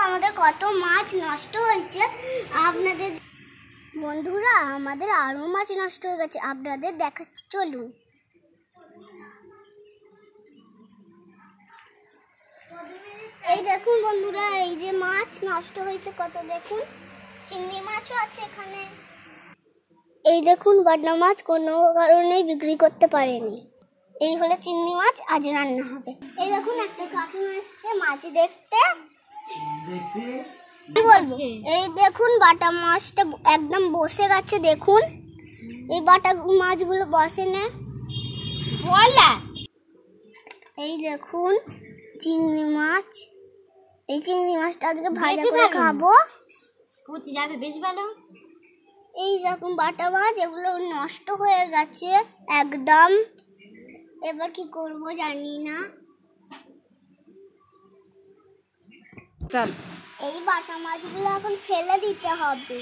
আমাদের কত মাছ নষ্ট হয়েছে আপনাদের বন্ধুরা, আমাদের আরো মাছ নষ্ট হয়ে গেছে, আপনাদের দেখাচ্ছি, চলুন। এই দেখুন বন্ধুরা, এই যে মাছ নষ্ট হয়েছে কত, দেখুন চিংড়ি মাছও আছে এখানে। এই দেখুন বাটা মাছ কোনো কারণেই বিক্রি করতে পারেনি। এই হলো চিংড়ি মাছ, আজ রান্না হবে। এই দেখুন একটা কাকিমা এসছে মাছ দেখতে। কি বলবো, এই দেখুন বাটা মাছটা একদম বসে গেছে, দেখুন এই বাটা মাছগুলো বসে না। এই দেখুন চিংড়ি মাছ, এই চিংড়ি মাছটা আজকে ভাজা করে খাবো। যাবে বেশ ভালো। এই দেখুন বাটা মাছ, এগুলো নষ্ট হয়ে গেছে একদম। এবার কি করব জানি না। এই বাটা মাছগুলো এখন ফেলে দিতে হবে।